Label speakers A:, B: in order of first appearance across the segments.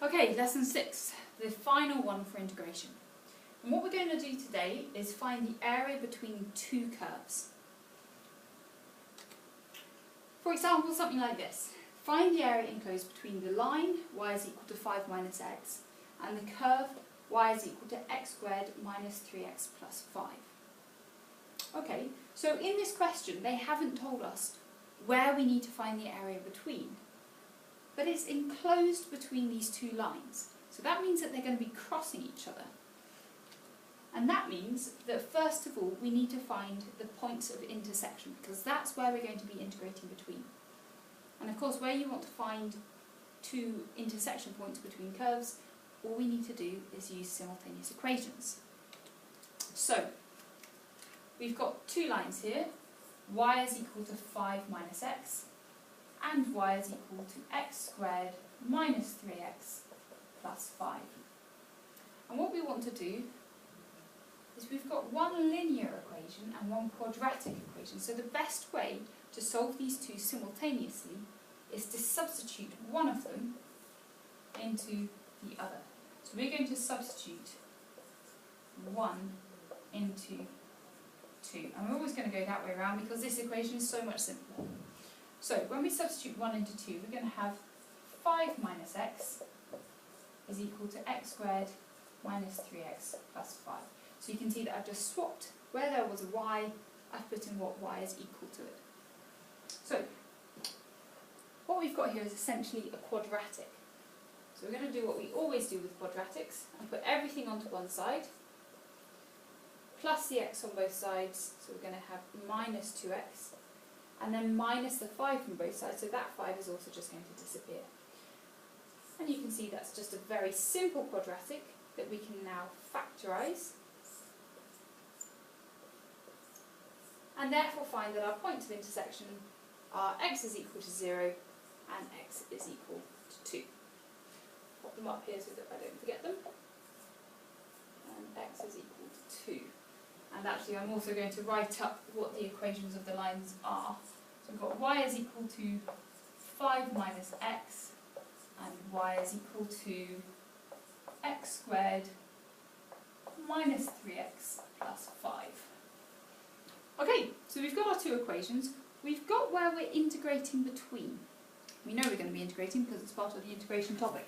A: Okay, lesson 6, the final one for integration. And what we're going to do today is find the area between two curves. For example, something like this. Find the area enclosed between the line y is equal to 5 minus x and the curve y is equal to x squared minus 3x plus 5. Okay, so in this question they haven't told us where we need to find the area between, but it's enclosed between these two lines. So that means that they're going to be crossing each other. And that means that first of all we need to find the points of intersection, because that's where we're going to be integrating between. And of course, where you want to find two intersection points between curves, all we need to do is use simultaneous equations. So, we've got two lines here, y is equal to 5 minus x, and y is equal to x squared minus 3x plus 5. And what we want to do is we've got one linear equation and one quadratic equation. So the best way to solve these two simultaneously is to substitute one of them into the other. So we're going to substitute 1 into 2. And we're always going to go that way around because this equation is so much simpler. So when we substitute 1 into 2, we're going to have 5 minus x is equal to x squared minus 3x plus 5. So you can see that I've just swapped where there was a y, I've put in what y is equal to it. So what we've got here is essentially a quadratic. So we're going to do what we always do with quadratics and put everything onto one side, plus the x on both sides, so we're going to have minus 2x, and then minus the 5 from both sides, so that 5 is also just going to disappear. And you can see that's just a very simple quadratic that we can now factorise, and therefore find that our points of intersection are x is equal to 0 and x is equal to 2. Pop them up here so that I don't forget them. And x is equal to 2. And actually I'm also going to write up what the equations of the lines are. So we've got y is equal to 5 minus x and y is equal to x squared minus 3x plus 5. Okay, so we've got our two equations. We've got where we're integrating between. We know we're going to be integrating because it's part of the integration topic.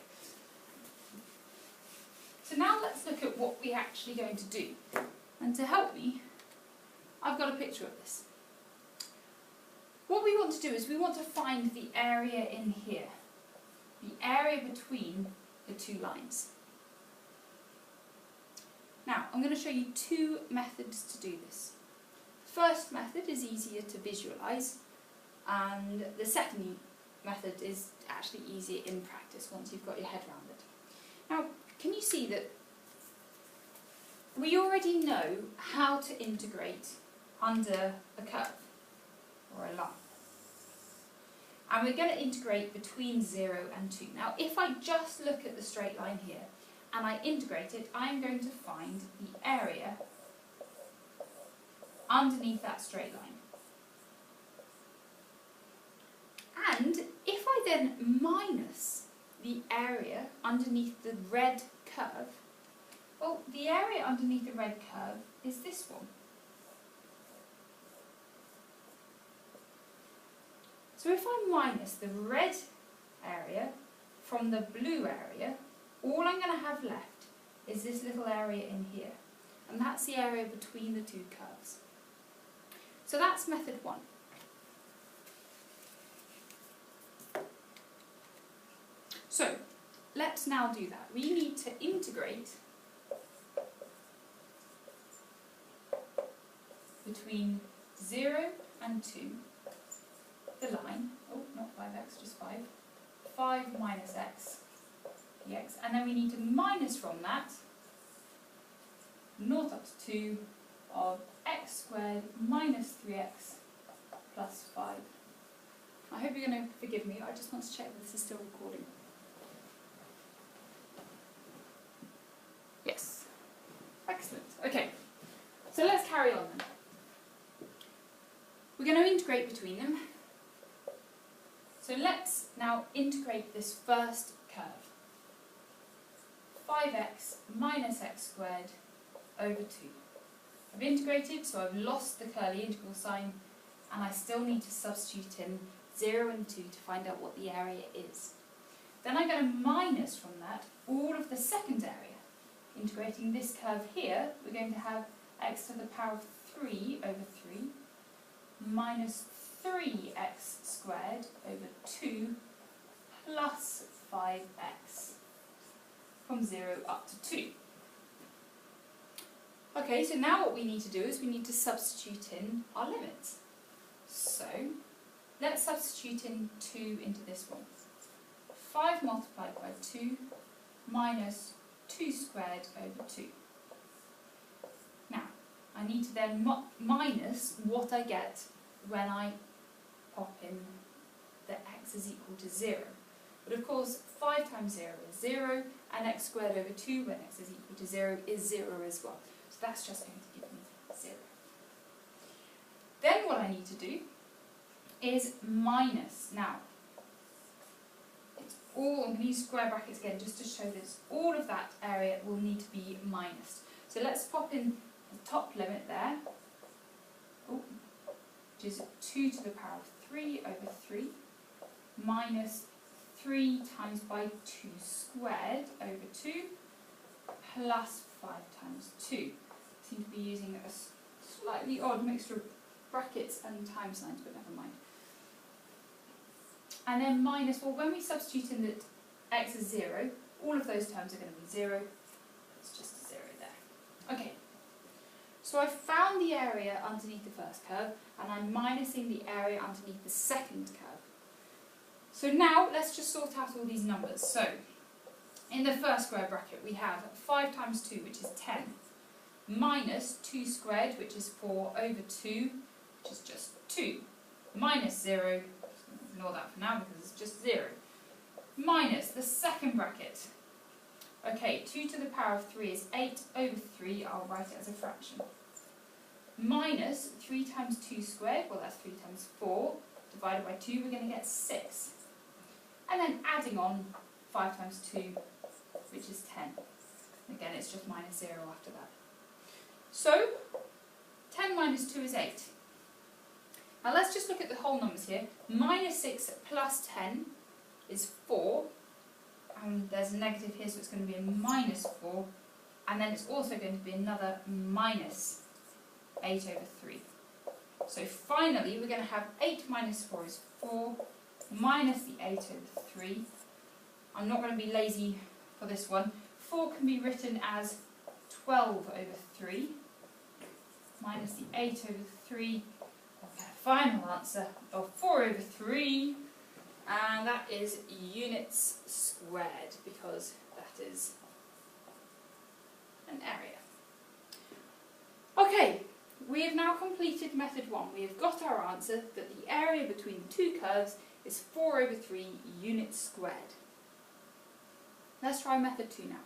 A: So now let's look at what we're actually going to do. And to help me, I've got a picture of this. What we want to do is we want to find the area in here. The area between the two lines. Now, I'm going to show you two methods to do this. The first method is easier to visualise, and the second method is actually easier in practice once you've got your head around it. Now, can you see that we already know how to integrate under a curve or a line? And we're going to integrate between 0 and 2. Now, if I just look at the straight line here and I integrate it, I'm going to find the area underneath that straight line. And if I then minus the area underneath the red curve, well, the area underneath the red curve is this one. So if I minus the red area from the blue area, all I'm going to have left is this little area in here. And that's the area between the two curves. So that's method 1. So let's now do that. We need to integrate between 0 and 2, the line, oh, not 5x, just 5, 5 minus x dx, and then we need to minus from that 0 up to 2 of x squared minus 3x plus 5. I hope you're going to forgive me, I just want to check that this is still recording. Yes. Excellent. Okay, so let's carry on then. We're going to integrate between them. So let's now integrate this first curve. 5x minus x squared over 2. I've integrated, so I've lost the curly integral sign, and I still need to substitute in 0 and 2 to find out what the area is. Then I'm going to minus from that all of the second area. Integrating this curve here, we're going to have x to the power of 3 over 3 minus 3x squared over 2 plus 5x from 0 up to 2. Okay, so now what we need to do is we need to substitute in our limits. So, let's substitute in 2 into this one. 5 multiplied by 2 minus 2 squared over 2. Now, I need to then minus what I get when I pop in that x is equal to 0. But of course, 5 times 0 is 0, and x squared over 2 when x is equal to 0 is 0 as well. So that's just going to give me 0. Then what I need to do is minus. Now, it's all, I'm going to use square brackets again just to show this, all of that area will need to be minus. So let's pop in the top limit there, which is 2 to the power of 3 over 3, minus 3 times by 2 squared over 2, plus 5 times 2. I seem to be using a slightly odd mixture of brackets and time signs, but never mind. And then minus, well, when we substitute in that x is 0, all of those terms are going to be 0. It's just a 0 there. Okay, so I've found the area underneath the first curve, and I'm minusing the area underneath the second curve. So now, let's just sort out all these numbers. So, in the first square bracket, we have 5 times 2, which is 10, minus 2 squared, which is 4 over 2, which is just 2, minus 0, ignore that for now because it's just 0, minus the second bracket. Okay, 2 to the power of 3 is 8 over 3, I'll write it as a fraction. Minus 3 times 2 squared, well that's 3 times 4, divided by 2, we're going to get 6. And then adding on 5 times 2, which is 10. Again, it's just minus 0 after that. So, 10 minus 2 is 8. Now let's just look at the whole numbers here. Minus 6 plus 10 is 4. And there's a negative here, so it's going to be a minus 4. And then it's also going to be another minus 8 over 3. So finally, we're going to have 8 minus 4 is 4, minus the 8 over 3. I'm not going to be lazy for this one. 4 can be written as 12 over 3, minus the 8 over 3, a final answer of 4 over 3, and that is units squared, because that is an area. Okay, we have now completed method 1. We have got our answer that the area between the two curves is 4 over 3 units squared. Let's try method 2 now.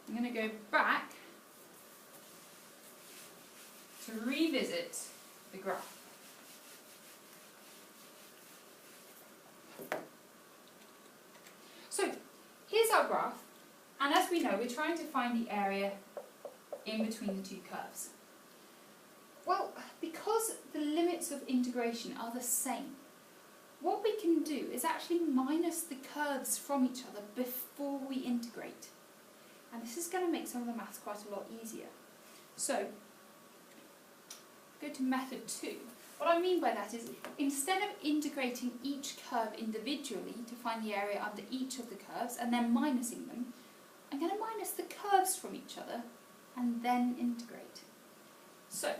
A: I'm going to go back to revisit the graph. So, here's our graph, and as we know, we're trying to find the area in between the two curves. Well, because the limits of integration are the same, what we can do is actually minus the curves from each other before we integrate. And this is going to make some of the maths quite a lot easier. So, go to method 2. What I mean by that is, instead of integrating each curve individually to find the area under each of the curves and then minusing them, I'm going to minus the curves from each other and then integrate. So,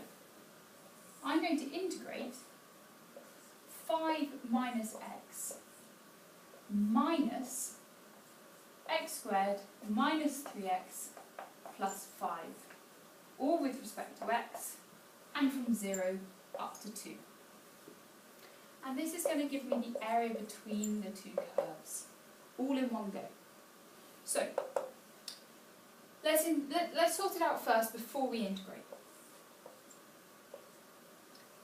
A: I'm going to integrate 5 minus x minus x squared minus 3x plus 5, all with respect to x, and from 0 up to 2. And this is going to give me the area between the two curves, all in one go. So, let's sort it out first before we integrate.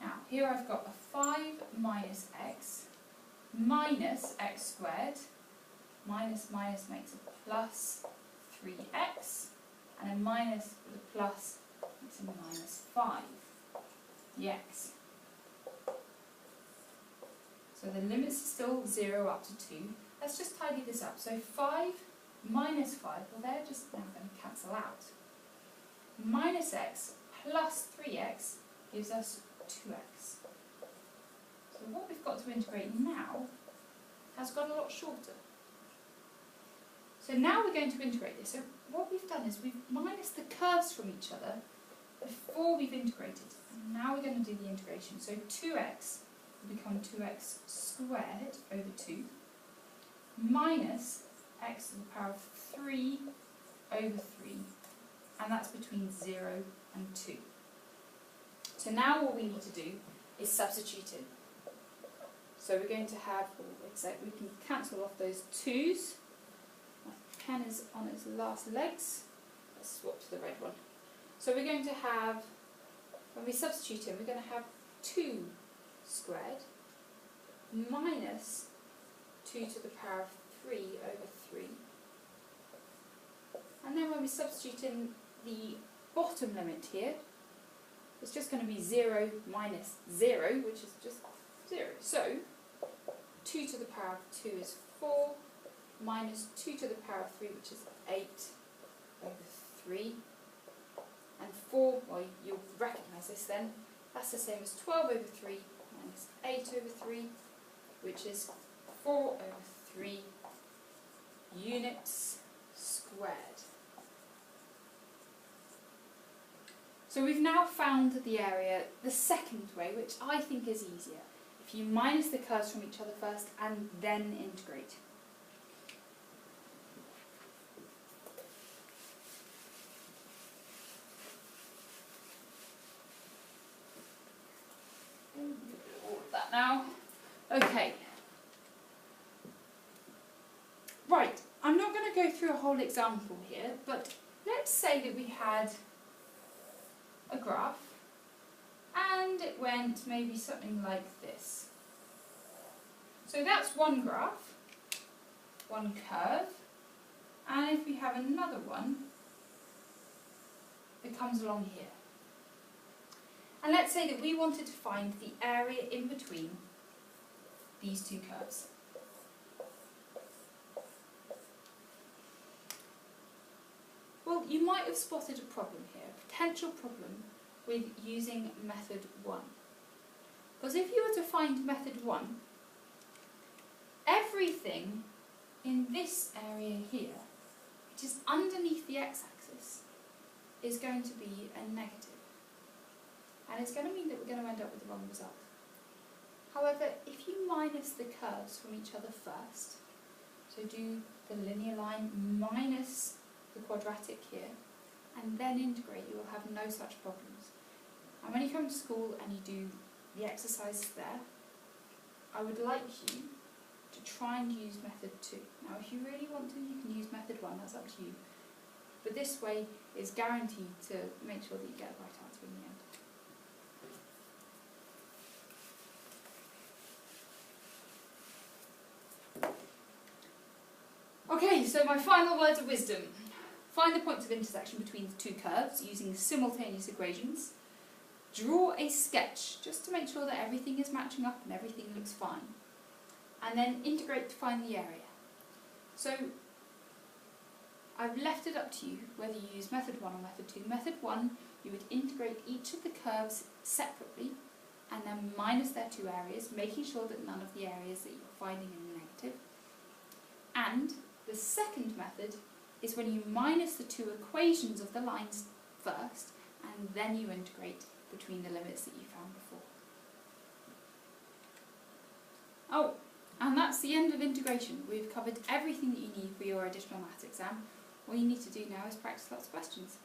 A: Now, here I've got a 5 minus x squared, minus minus makes a plus 3x, and a minus with a plus makes a minus 5 dx. So the limits are still 0 up to 2. Let's just tidy this up. So 5 minus 5, well they're just now going to cancel out. Minus x plus 3x gives us 2x. So what we've got to integrate now has got a lot shorter. So now we're going to integrate this. So what we've done is we've minused the curves from each other before we've integrated. And now we're going to do the integration. So 2x will become 2x squared over 2 minus x to the power of 3 over 3. And that's between 0 and 2. So now what we need to do is substitute in. So we're going to have, we can cancel off those 2's. My pen is on its last legs. Let's swap to the red one. So we're going to have, when we substitute in, we're going to have 2 squared minus 2 to the power of 3 over 3. And then when we substitute in the bottom limit here, it's just going to be 0 minus 0, which is just 0. So 2 to the power of 2 is 4, minus 2 to the power of 3, which is 8 over 3. And 4, well, you'll recognise this then, that's the same as 12 over 3 minus 8 over 3, which is 4 over 3 units squared. So we've now found the area the second way, which I think is easier. If you minus the curves from each other first and then integrate. All of that now. Okay. Right, I'm not going to go through a whole example here, but let's say that we had a graph and it went maybe something like this. So that's one graph, one curve, and if we have another one that comes along here. And let's say that we wanted to find the area in between these two curves. Well, you might have spotted a problem here, a potential problem with using method 1. Because if you were to find method 1, everything in this area here, which is underneath the x-axis, is going to be a negative. And it's going to mean that we're going to end up with the wrong result. However, if you minus the curves from each other first, so do the linear line minus the quadratic here, and then integrate, you will have no such problems. And when you come to school and you do the exercises there, I would like you to try and use method 2. Now if you really want to, you can use method 1, that's up to you. But this way is guaranteed to make sure that you get the right answer in the end. Okay, so my final words of wisdom. Find the points of intersection between the two curves using simultaneous equations. Draw a sketch just to make sure that everything is matching up and everything looks fine. And then integrate to find the area. So I've left it up to you whether you use method 1 or method 2. Method 1, you would integrate each of the curves separately and then minus their two areas, making sure that none of the areas that you're finding are negative. And the second method is when you minus the two equations of the lines first and then you integrate between the limits that you found before. Oh, and that's the end of integration. We've covered everything that you need for your additional maths exam. All you need to do now is practice lots of questions.